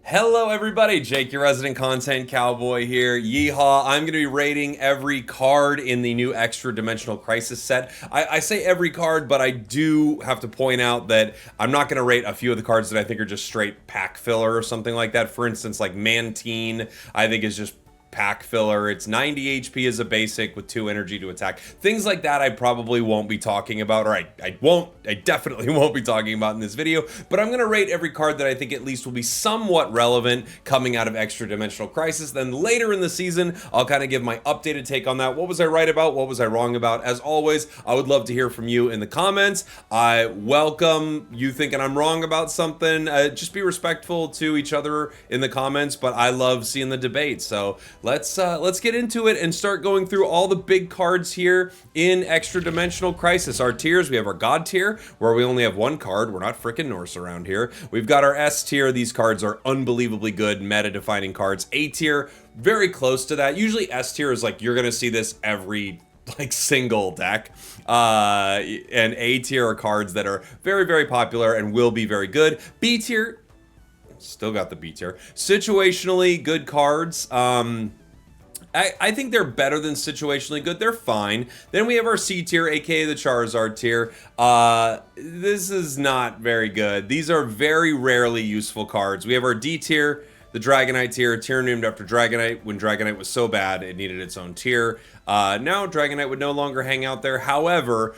Hello everybody, Jake, your resident content cowboy here. Yeehaw. I'm going to be rating every card in the new Extradimensional Crisis set. I say every card, but I do have to point out that I'm not going to rate a few of the cards that I think are just straight pack filler or something like that. For instance, like Mantine, I think is just pack filler. It's 90 HP as a basic with 2 energy to attack. Things like that I probably won't be talking about, or I definitely won't be talking about in this video, but I'm gonna rate every card that I think at least will be somewhat relevant coming out of Extradimensional Crisis. Then later in the season, I'll kind of give my updated take on that. What was I right about? What was I wrong about? As always, I would love to hear from you in the comments. I welcome you thinking I'm wrong about something. Just be respectful to each other in the comments, but I love seeing the debate. So let's get into it and start going through all the big cards here in Extradimensional Crisis. Our tiers, we have our God tier, where we only have one card. We're not frickin' Norse around here. We've got our S tier. These cards are unbelievably good, meta-defining cards. A tier, very close to that. Usually S tier is like, you're gonna see this every single deck. And A tier are cards that are very, very popular and will be very good. B tier, still got the B tier. Situationally good cards. I think they're better than situationally good. They're fine. Then we have our C tier, aka the Charizard tier. This is not very good. These are very rarely useful cards. We have our D tier, the Dragonite tier named after Dragonite when Dragonite was so bad it needed its own tier. Now Dragonite would no longer hang out there. However,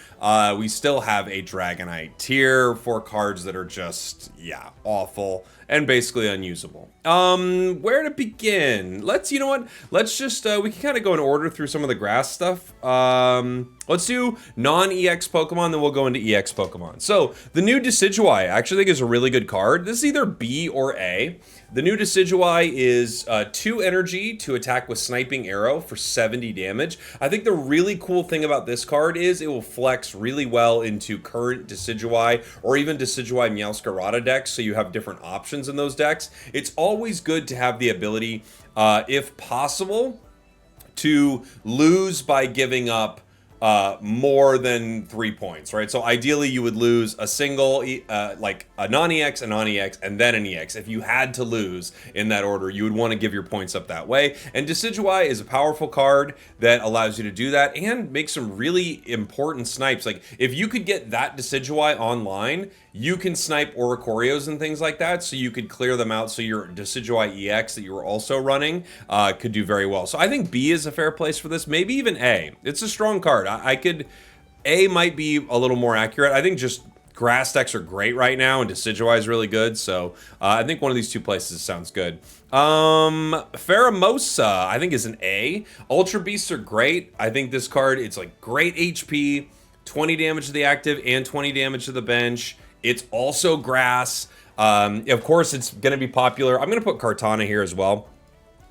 we still have a Dragonite tier for cards that are just, yeah, awful and basically unusable. Where to begin? You know what? Let's just, we can kind of go in order through some of the grass stuff. Let's do non-EX Pokemon, then we'll go into EX Pokemon. So, the new Decidui, I actually think is a really good card. This is either B or A. The new Decidui is 2 energy to attack with Sniping Arrow for 70 damage. I think the really cool thing about this card is it will flex really well into current Decidui or even Decidui Meowscarada decks, so you have different options in those decks. It's always good to have the ability, if possible, to lose by giving up more than 3 points, right? So ideally you would lose a single, like a non-EX, and then an EX. If you had to lose in that order, you would want to give your points up that way. And Decidui is a powerful card that allows you to do that and make some really important snipes. Like if you could get that Decidui online, you can snipe Oricorios and things like that, so you could clear them out so your Decidui EX that you were also running could do very well. So I think B is a fair place for this, maybe even A. It's a strong card. A might be a little more accurate. I think just grass decks are great right now, and Decidui is really good, so I think one of these two places sounds good. Feramosa, I think, is an A. Ultra Beasts are great. I think this card, it's like great HP, 20 damage to the active and 20 damage to the bench. It's also grass. Of course, it's going to be popular. I'm going to put Kartana here as well.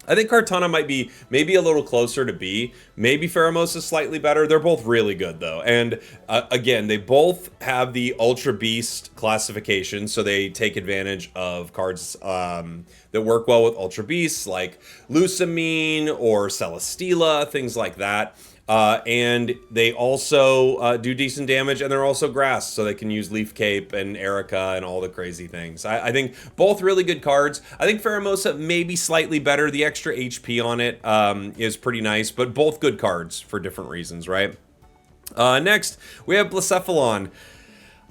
I think Kartana might be maybe a little closer to B. Maybe Pheramos is slightly better. They're both really good, though. And again, they both have the Ultra Beast classification, so they take advantage of cards that work well with Ultra Beasts, like Lucamine or Celesteela, things like that. And they also do decent damage, and they're also grass, so they can use Leaf Cape and Erica and all the crazy things. I think both really good cards. I think Feramosa may be slightly better. The extra HP on it is pretty nice, but both good cards for different reasons, right? Next, we have Blacephalon.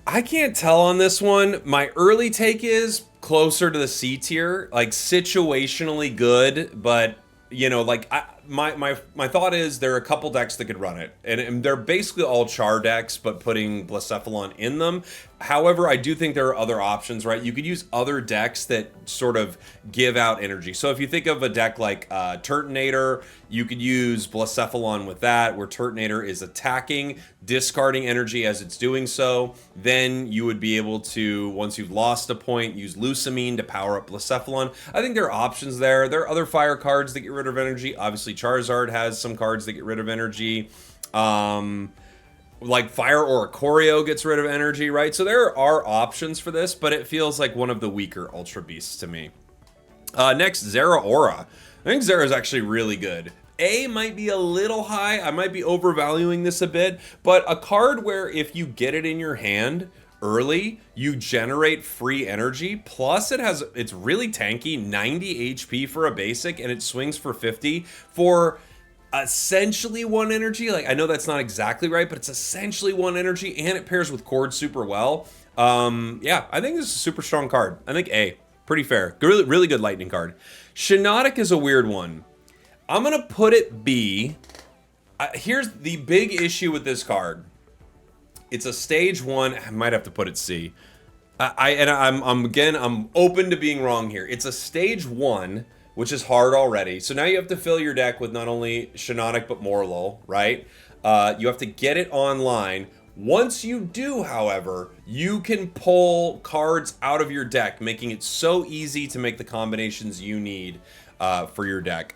I can't tell on this one. My early take is closer to the C tier, like situationally good, but you know, like my thought is there are a couple decks that could run it, and they're basically all Char decks, but putting Blacephalon in them. However, I do think there are other options, right? You could use other decks that sort of give out energy. So if you think of a deck like Turtonator, you could use Blacephalon with that, where Turtonator is attacking, discarding energy as it's doing so. Then you would be able to, once you've lost a point, use Lucamine to power up Blacephalon. I think there are options there. There are other fire cards that get rid of energy. Obviously, Charizard has some cards that get rid of energy. Like Fire Oricorio gets rid of energy, right? So there are options for this, but it feels like one of the weaker Ultra Beasts to me. Next, Zera Aura. I think Zera is actually really good. A might be a little high. I might be overvaluing this a bit, but a card where if you get it in your hand early, you generate free energy, plus it's really tanky, 90 HP for a basic, and it swings for 50 for essentially 1 energy. Like, I know that's not exactly right, but it's essentially 1 energy, and it pairs with Cord super well. Yeah, I think this is a super strong card. I think A. Pretty fair. Really, really good lightning card. Shiinotic is a weird one. I'm going to put it B. Here's the big issue with this card. It's a stage 1. I might have to put it C. I'm open to being wrong here. It's a stage 1, which is hard already. So now you have to fill your deck with not only Shiinotic but Morlul, right? You have to get it online. Once you do, however, you can pull cards out of your deck, making it so easy to make the combinations you need for your deck.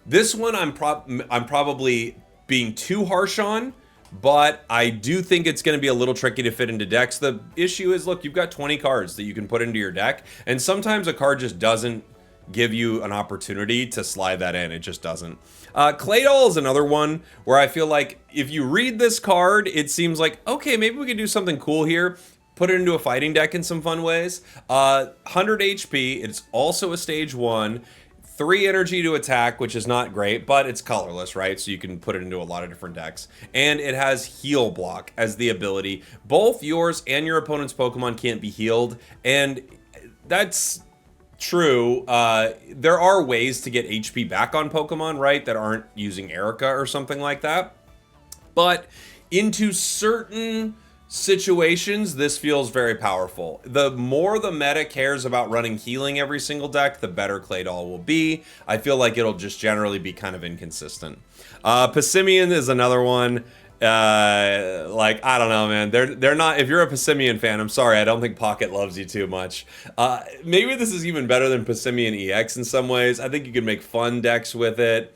This one I'm probably being too harsh on, but I do think it's going to be a little tricky to fit into decks. The issue is, look, you've got 20 cards that you can put into your deck, and sometimes a card just doesn't give you an opportunity to slide that in. It just doesn't. Claydol is another one where I feel like if you read this card, it seems like, okay, maybe we could do something cool here. Put it into a fighting deck in some fun ways. 100 HP. It's also a stage 1. 3 energy to attack, which is not great, but it's colorless, right? So you can put it into a lot of different decks. And it has Heal Block as the ability. Both yours and your opponent's Pokemon can't be healed, and that's true. There are ways to get HP back on Pokemon, right, that aren't using Erica or something like that. But into certain situations, this feels very powerful. The more the meta cares about running healing every single deck, the better Claydol will be. I feel like it'll just generally be kind of inconsistent. Pacmian is another one. Like, I don't know, man. They're not. If you're a Pacmian fan, I'm sorry, I don't think Pocket loves you too much. Maybe this is even better than Pacmian EX in some ways. I think you can make fun decks with it.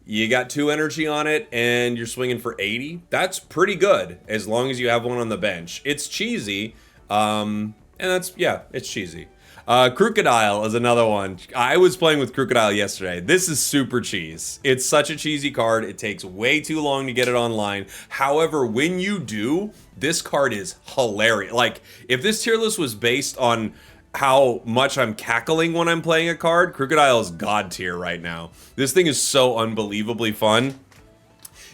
You got 2 energy on it, and you're swinging for 80. That's pretty good, as long as you have one on the bench. It's cheesy, and it's cheesy. Crocodile is another one. I was playing with Crocodile yesterday. This is super cheese. It's such a cheesy card. It takes way too long to get it online. However, when you do, this card is hilarious. Like, if this tier list was based on how much I'm cackling when I'm playing a card, Crocodile is god tier right now. This thing is so unbelievably fun.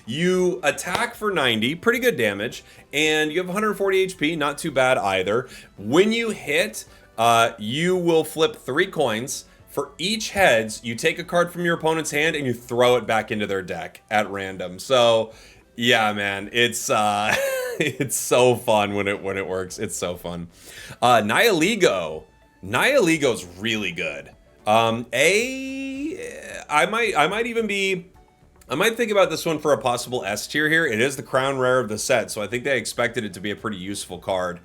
You attack for 90, pretty good damage, and you have 140 HP, not too bad either. When you hit, you will flip 3 coins. For each heads, you take a card from your opponent's hand and you throw it back into their deck at random. So, yeah, man, it's it's so fun when it works. It's so fun. Niiligo. Niiligo's really good. I might think about this one for a possible S tier here. It is the crown rare of the set, so I think they expected it to be a pretty useful card.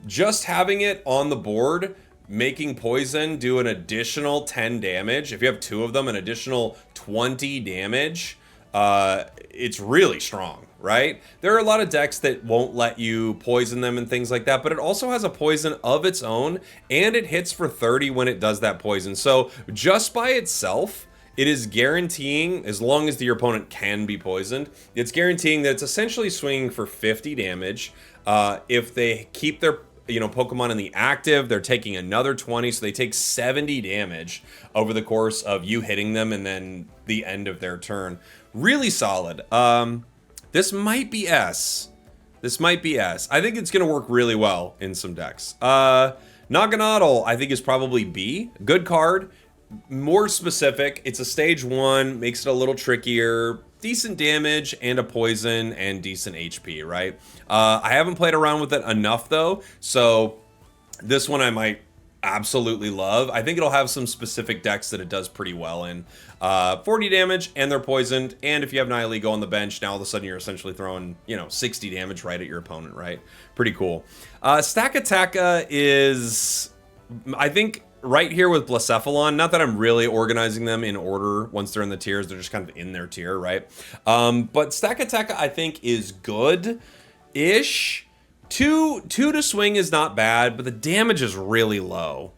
Just having it on the board, making poison do an additional 10 damage. If you have 2 of them, an additional 20 damage. It's really strong, right? There are a lot of decks that won't let you poison them and things like that, but it also has a poison of its own, and it hits for 30 when it does that poison. So just by itself, it is guaranteeing, as long as your opponent can be poisoned, it's guaranteeing that it's essentially swinging for 50 damage. If they keep their Pokemon in the active, they're taking another 20, so they take 70 damage over the course of you hitting them and then the end of their turn. Really solid. This might be S. This might be S. I think it's going to work really well in some decks. Nagonado, I think, is probably B. Good card. More specific. It's a stage 1. Makes it a little trickier. Decent damage and a poison and decent HP, right? I haven't played around with it enough, though. So this one I might absolutely love. I think it'll have some specific decks that it does pretty well in. 40 damage, and they're poisoned, and if you have Niiligo on the bench, now all of a sudden you're essentially throwing, 60 damage right at your opponent, right? Pretty cool. Stakataka is, I think, right here with Blacephalon. Not that I'm really organizing them in order once they're in the tiers. They're just kind of in their tier, right? But Stakataka, I think, is good-ish. Two to swing is not bad, but the damage is really low.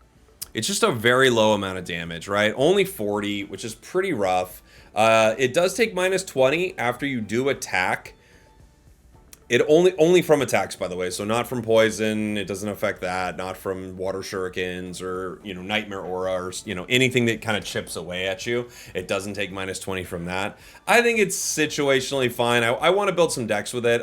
It's just a very low amount of damage, right? Only 40, which is pretty rough. It does take minus 20 after you do attack. It only from attacks, by the way, so not from poison. It doesn't affect that. Not from water shurikens or, you know, nightmare aura or, you know, anything that kind of chips away at you. It doesn't take -20 from that. I think it's situationally fine. I want to build some decks with it.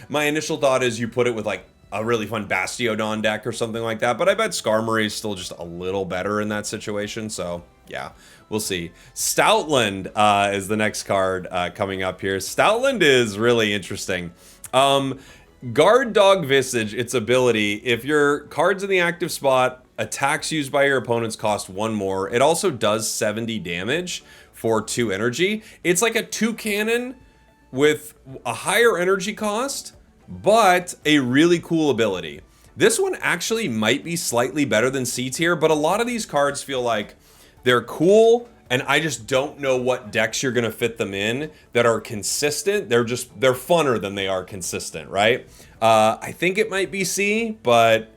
My initial thought is you put it with like a really fun Bastiodon deck or something like that, but I bet Skarmory is still just a little better in that situation, so yeah, we'll see. Stoutland is the next card coming up here. Stoutland is really interesting. Guard Dog Visage, its ability, if your card's in the active spot, attacks used by your opponents cost 1 more. It also does 70 damage for 2 energy. It's like a 2 cannon with a higher energy cost, but a really cool ability. This one actually might be slightly better than C tier, but a lot of these cards feel like they're cool, and I just don't know what decks you're gonna fit them in that are consistent. They're funner than they are consistent, right? I think it might be C, but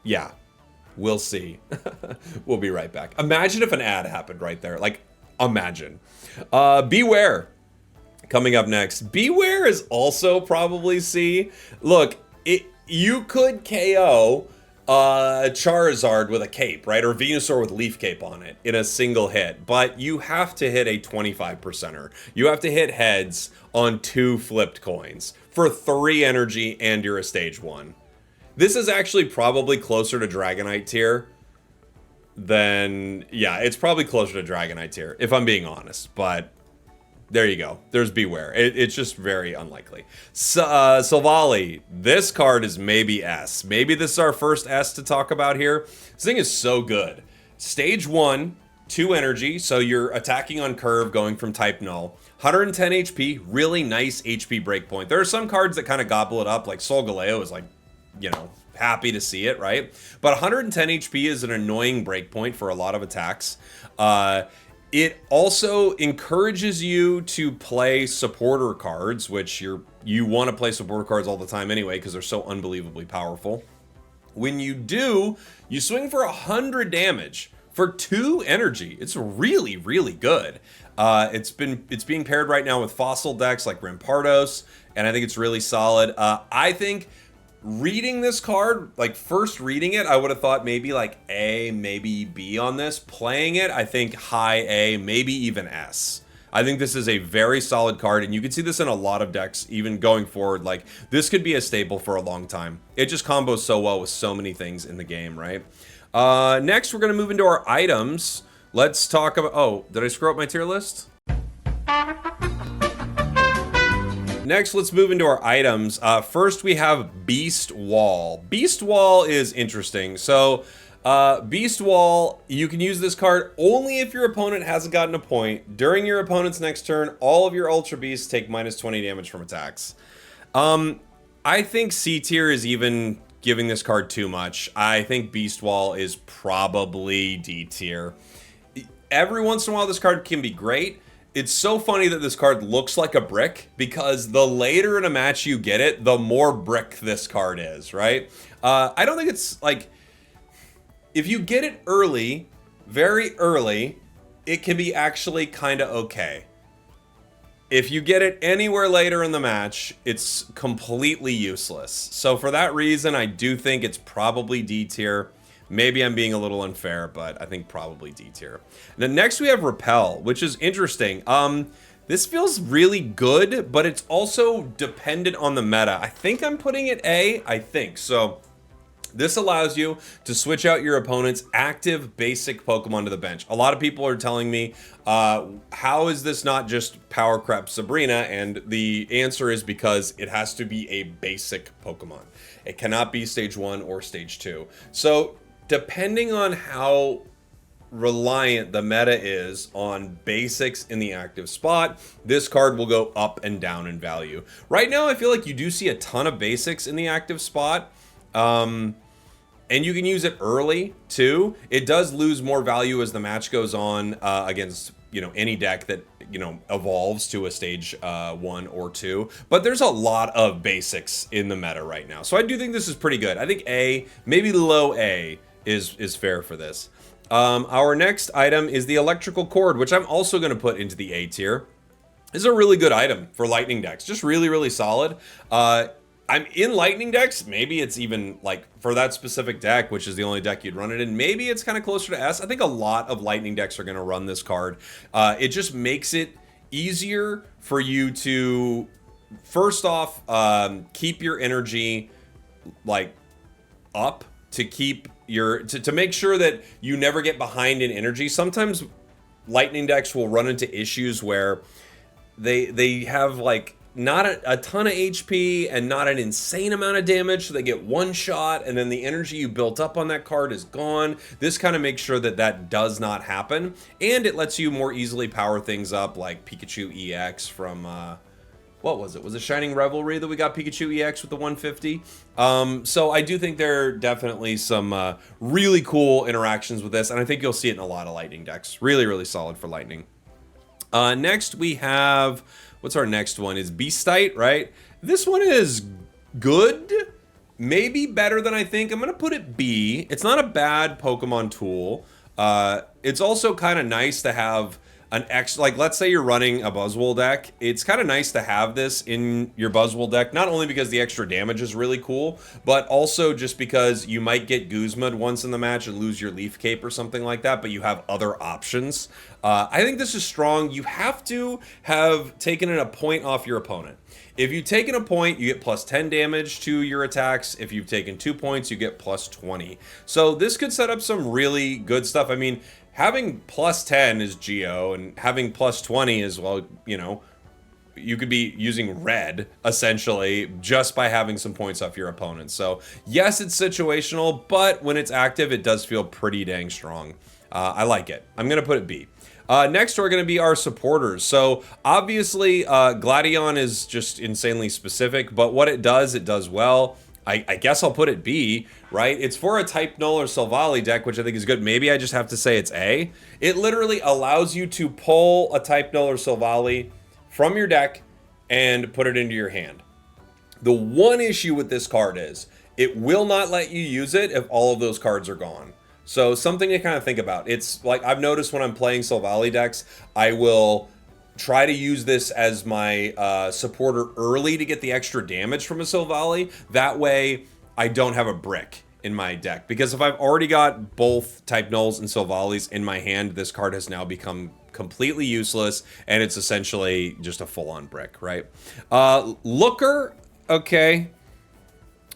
yeah, we'll see. We'll be right back. Imagine if an ad happened right there. Like, imagine. Beware. Coming up next. Beware is also probably C. Look, you could KO Charizard with a cape, right? Or Venusaur with Leaf Cape on it in a single hit. But you have to hit a 25%er. You have to hit heads on 2 flipped coins for 3 energy and you're a stage 1. This is actually probably closer to Dragonite tier than... Yeah, it's probably closer to Dragonite tier, if I'm being honest. But... there you go. There's Beware. It's just very unlikely. Svali. This card is maybe S. Maybe this is our first S to talk about here. This thing is so good. Stage 1, 2 energy, so you're attacking on curve going from type null. 110 HP, really nice HP breakpoint. There are some cards that kind of gobble it up, like Solgaleo is like, you know, happy to see it, right? But 110 HP is an annoying breakpoint for a lot of attacks. It also encourages you to play supporter cards, which you want to play supporter cards all the time anyway because they're so unbelievably powerful. When you do, you swing for 100 damage for 2 energy. It's really, really good. It's being paired right now with fossil decks like Rampardos, and I think it's really solid. I think reading this card, like first reading it, I would have thought maybe like A, maybe B on this. Playing it, I think high A, maybe even S. I think this is a very solid card, and you can see this in a lot of decks, even going forward. Like, this could be a staple for a long time. It just combos so well with so many things in the game, right? Next, we're going to move into our items. Let's talk about... Oh, did I screw up my tier list? Next, let's move into our items. First, we have Beast Wall. Beast Wall is interesting. So, Beast Wall, you can use this card only if your opponent hasn't gotten a point. During your opponent's next turn, all of your Ultra Beasts take -20 damage from attacks. I think C tier is even giving this card too much. I think Beast Wall is probably D tier. Every once in a while, this card can be great. It's so funny that this card looks like a brick because the later in a match you get it, the more brick this card is, right? I don't think it's like... If you get it early, very early, it can be actually kind of okay. If you get it anywhere later in the match, it's completely useless. So for that reason, I do think it's probably D tier. Maybe I'm being a little unfair, but I think probably D tier. Then next we have Repel, which is interesting. This feels really good, but it's also dependent on the meta. I think I'm putting it A, I think. So this allows you to switch out your opponent's active basic Pokemon to the bench. A lot of people are telling me, how is this not just Power Crep Sabrina? And the answer is because it has to be a basic Pokemon. It cannot be stage 1 or stage 2. So depending on how reliant the meta is on basics in the active spot, this card will go up and down in value. Right now, I feel like you do see a ton of basics in the active spot. And you can use it early, too. It does lose more value as the match goes on against, you know, any deck that, you know, evolves to a stage 1 or 2. But there's a lot of basics in the meta right now. So I do think this is pretty good. I think A, maybe low A, is fair for this. Our next item is the Electrical Cord, which I'm also going to put into the A tier. This is a really good item for Lightning decks. Just really, really solid. I'm in Lightning decks. Maybe it's even like for that specific deck, which is the only deck you'd run it in. Maybe it's kind of closer to S. I think a lot of Lightning decks are going to run this card. It just makes it easier for you to, first off, keep your energy like up, to keep your to make sure that you never get behind in energy. Sometimes Lightning decks will run into issues where they have like not a ton of HP and not an insane amount of damage, so they get one shot and then the energy you built up on that card is gone. This kind of makes sure that that does not happen, and it lets you more easily power things up, like Pikachu EX from what was it? Was it Shining Revelry that we got Pikachu EX with the 150? So I do think there are definitely some really cool interactions with this, and I think you'll see it in a lot of Lightning decks. Really, really solid for Lightning. Next we have, what's our next one? Is Beastite, right? This one is good, maybe better than I think. I'm gonna put it B. It's not a bad Pokemon tool. It's also kind of nice to have an extra, like let's say you're running a Buzzwall deck. It's kind of nice to have this in your Buzzwall deck, not only because the extra damage is really cool, but also just because you might get Guzlord once in the match and lose your Leaf Cape or something like that, but you have other options. I think this is strong. You have to have taken a point off your opponent. If you've taken a point, you get plus 10 damage to your attacks. If you've taken 2 points, you get plus 20. So this could set up some really good stuff. I mean, having plus 10 is Geo, and having plus 20 is, well, you know, you could be using red, essentially, just by having some points off your opponent. So, yes, it's situational, but when it's active, it does feel pretty dang strong. I like it. I'm going to put it B. Next are going to be our supporters. So obviously Gladion is just insanely specific, but what it does well. I guess I'll put it B, right? It's for a Type Null or Svali deck, which I think is good. Maybe I just have to say it's A. It literally allows you to pull a Type Null or Svali from your deck and put it into your hand. The one issue with this card is it will not let you use it if all of those cards are gone. So something to kind of think about. It's like I've noticed when I'm playing Svali decks, I will try to use this as my supporter early to get the extra damage from a Svali. That way I don't have a brick in my deck. Because if I've already got both Type Nulls and Sylvalis in my hand, this card has now become completely useless, and it's essentially just a full-on brick, right? Looker, okay.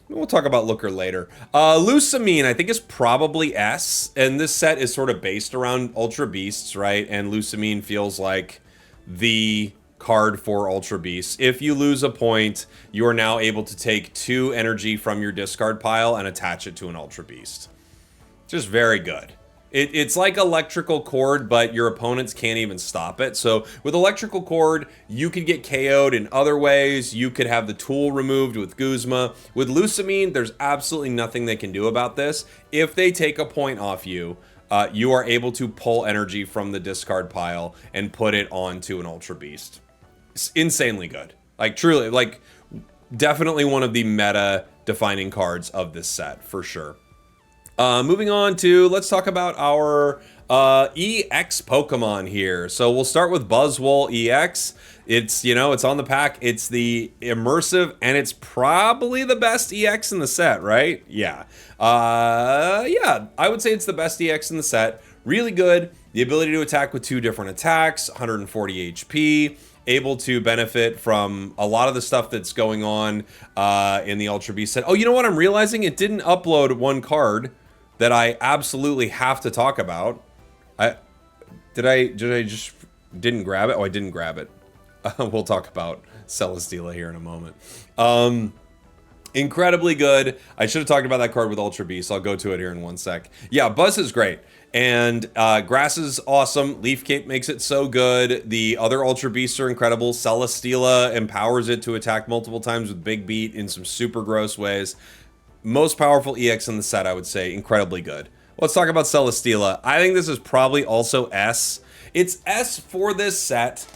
We'll talk about Looker later. Lucamine, I think, is probably S, and this set is sort of based around Ultra Beasts, right? And Lucamine feels like the card for Ultra Beasts. If you lose a point, you are now able to take 2 energy from your discard pile and attach it to an Ultra Beast. Just very good. It's like Electrical Cord, but your opponents can't even stop it. So with Electrical Cord, you could get KO'd in other ways. You could have the tool removed with Guzma. With Lucamine, there's absolutely nothing they can do about this. If they take a point off you, you are able to pull energy from the discard pile and put it onto an Ultra Beast. It's insanely good. Like, truly, like, definitely one of the meta-defining cards of this set, for sure. Moving on to, let's talk about our EX Pokemon here. So we'll start with Buzzwall EX. It's, you know, it's on the pack. It's the immersive, and it's probably the best EX in the set, right? Yeah. Yeah, I would say it's the best EX in the set. Really good. The ability to attack with 2 different attacks, 140 HP. Able to benefit from a lot of the stuff that's going on in the Ultra Beast set. Oh, you know what? I'm realizing it didn't upload one card that I absolutely have to talk about. Did I just didn't grab it? Oh, I didn't grab it. We'll talk about Celesteela here in a moment. Incredibly good. I should have talked about that card with Ultra Beast. I'll go to it here in 1 sec. Yeah, Buzz is great. And Grass is awesome. Leaf Cape makes it so good. The other Ultra Beasts are incredible. Celesteela empowers it to attack multiple times with Big Beat in some super gross ways. Most powerful EX in the set, I would say. Incredibly good. Let's talk about Celesteela. I think this is probably also S. It's S for this set.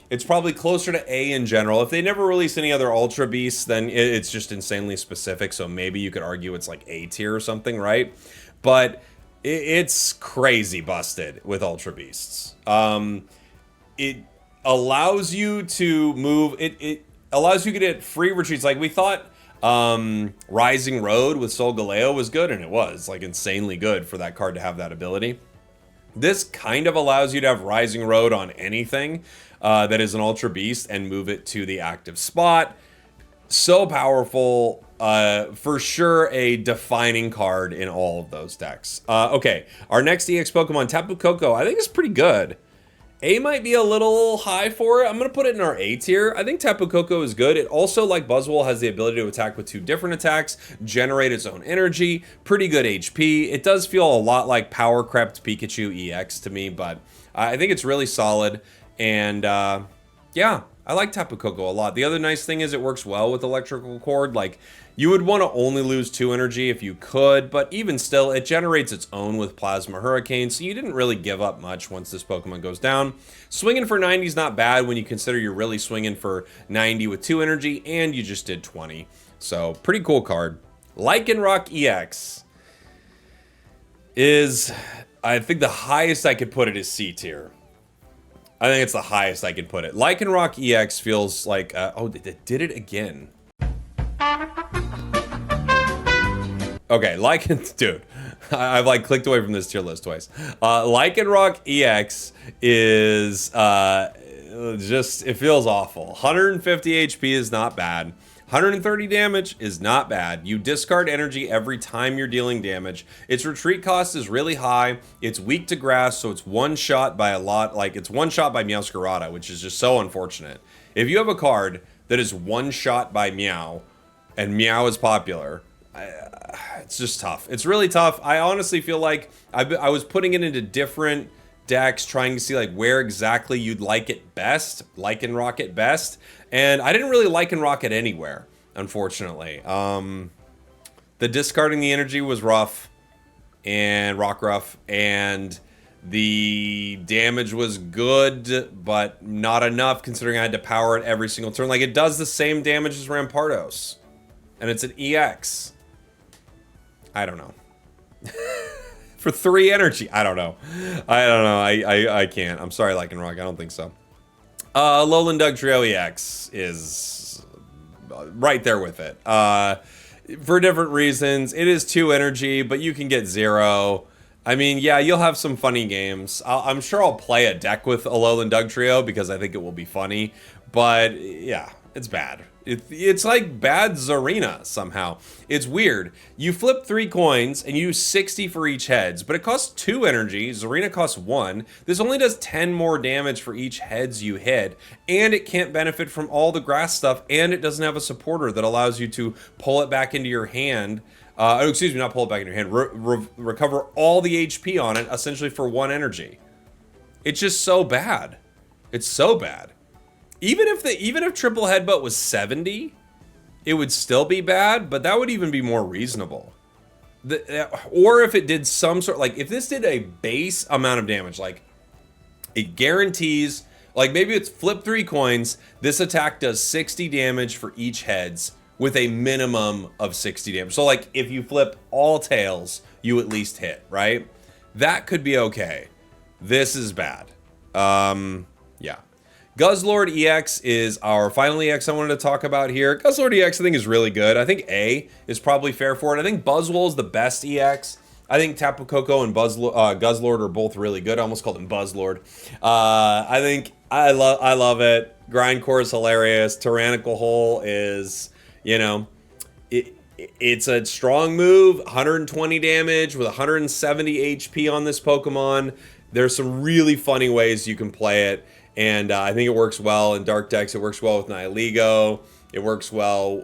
It's probably closer to A in general. If they never release any other Ultra Beasts, then it's just insanely specific. So maybe you could argue it's like A tier or something, right? But it's crazy busted with Ultra Beasts. It allows you to move. It allows you to get free retreats. Like we thought, Rising Road with Solgaleo was good, and it was like insanely good for that card to have that ability. This kind of allows you to have Rising Road on anything that is an Ultra Beast and move it to the active spot. So powerful. For sure a defining card in all of those decks. Okay, our next EX Pokemon, Tapu Coco, I think is pretty good. A might be a little high for it. I'm going to put it in our A tier. I think Tapu Coco is good. It also, like Buzzwall, has the ability to attack with 2 different attacks, generate its own energy, pretty good HP. It does feel a lot like Power Crept Pikachu EX to me, but I think it's really solid. And yeah, I like Tapu Coco a lot. The other nice thing is it works well with Electrical Cord. Like, you would want to only lose 2 energy if you could, but even still, it generates its own with Plasma Hurricane, so you didn't really give up much once this Pokemon goes down. Swinging for 90 is not bad when you consider you're really swinging for 90 with 2 energy, and you just did 20. So, pretty cool card. Lychan Rock EX is, I think the highest I could put it is C tier. I think it's the highest I could put it. Lychan Rock EX feels like, oh, they did it again. Okay, Lycan, dude, I've like clicked away from this tier list twice. Lycan Rock EX is just, it feels awful. 150 HP is not bad. 130 damage is not bad. You discard energy every time you're dealing damage. Its retreat cost is really high. It's weak to grass, so it's one shot by a lot. Like, it's one shot by Meowscarada, which is just so unfortunate. If you have a card that is one shot by Meow, and Meow is popular, it's just tough. It's really tough. I honestly feel like I was putting it into different decks, trying to see like where exactly you'd like it best, Lycan Rock it best, and I didn't really Lycan Rock it anywhere, unfortunately. The discarding the energy was rough, and rough, and the damage was good, but not enough considering I had to power it every single turn. Like, it does the same damage as Rampardos, and it's an EX. I don't know. For 3 energy, I don't know. I can't. I'm sorry, Lycan Rock. I don't think so. Alolan Dugtrio EX is right there with it. For different reasons. It is 2 energy, but you can get 0. I mean, yeah, you'll have some funny games. I'm sure I'll play a deck with Alolan Dugtrio because I think it will be funny. But yeah, it's bad. It's like bad Zarina somehow. It's weird. You flip 3 coins and you use 60 for each heads, but it costs 2 energy. Zarina costs 1. This only does 10 more damage for each heads you hit, and it can't benefit from all the grass stuff, and it doesn't have a supporter that allows you to pull it back into your hand. Excuse me, not pull it back into your hand. Recover all the HP on it, essentially for 1 energy. It's just so bad. It's so bad. Even if Triple Headbutt was 70, it would still be bad, but that would even be more reasonable. Or if it did some sort, like if this did a base amount of damage, like it guarantees, like maybe it's flip 3 coins, this attack does 60 damage for each heads with a minimum of 60 damage. So like if you flip all tails, you at least hit, right? That could be okay. This is bad. Yeah. Guzlord EX is our final EX I wanted to talk about here. Guzlord EX I think is really good. I think A is probably fair for it. I think Buzzwall is the best EX. I think Tapu Coco and Guzlord are both really good. I almost called him Buzzlord. I think I love it. Grindcore is hilarious. Tyrannical Hole is, you know, it's a strong move. 120 damage with 170 HP on this Pokemon. There's some really funny ways you can play it. And I think it works well in dark decks. It works well with Niiligo. It works well,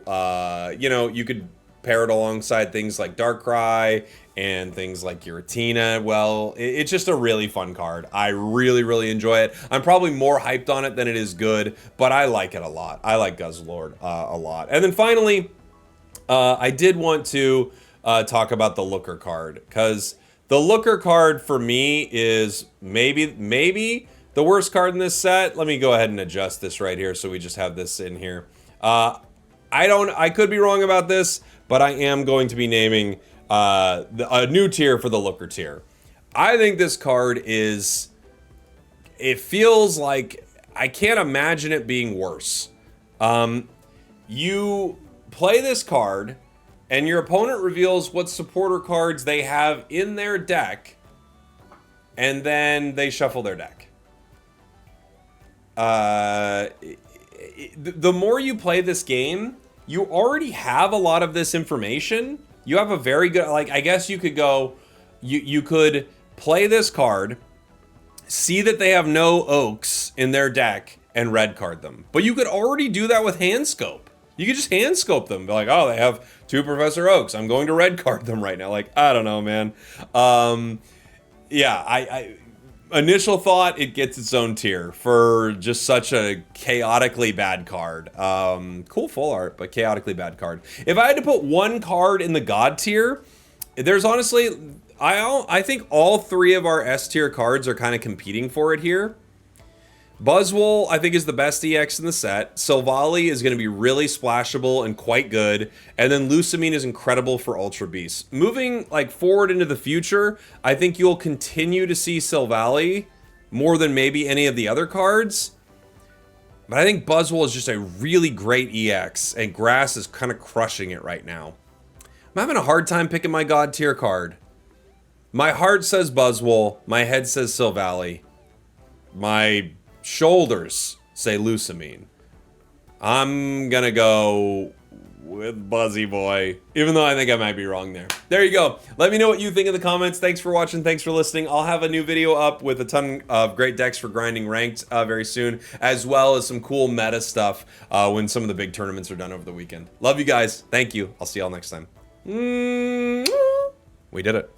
you know, you could pair it alongside things like Darkrai and things like Giratina. Well, it's just a really fun card. I really, really enjoy it. I'm probably more hyped on it than it is good, but I like it a lot. I like Guzlord a lot. And then finally, I did want to talk about the Looker card, because the Looker card for me is maybe the worst card in this set. Let me go ahead and adjust this right here so we just have this in here. I could be wrong about this, but I am going to be naming a new tier for the Looker tier. I think this card is, it feels like, I can't imagine it being worse. You play this card, and your opponent reveals what supporter cards they have in their deck, and then they shuffle their deck. The more you play this game, you already have a lot of this information. You have a very good, like, I guess you could go, you could play this card, see that they have no Oaks in their deck, and red card them. But you could already do that with hand scope. You could just hand scope them. Be like, oh, they have 2 Professor Oaks. I'm going to red card them right now. Like, I don't know, man. Yeah, I initial thought, it gets its own tier for just such a chaotically bad card. Cool full art, but chaotically bad card. If I had to put one card in the God tier, there's honestly, I think all 3 of our S tier cards are kind of competing for it here. Buzzwall, I think, is the best EX in the set. Svali is going to be really splashable and quite good. And then Lucamine is incredible for Ultra Beasts. Moving like forward into the future, I think you'll continue to see Svali more than maybe any of the other cards. But I think Buzzwall is just a really great EX, and Grass is kind of crushing it right now. I'm having a hard time picking my God tier card. My heart says Buzzwall. My head says Svali. My shoulders say Lucamine. I'm gonna go with Buzzy Boy, even though I think I might be wrong there. There you go. Let me know what you think in the comments. Thanks for watching. Thanks for listening. I'll have a new video up with a ton of great decks for grinding ranked very soon, as well as some cool meta stuff when some of the big tournaments are done over the weekend. Love you guys. Thank you. I'll see y'all next time. We did it.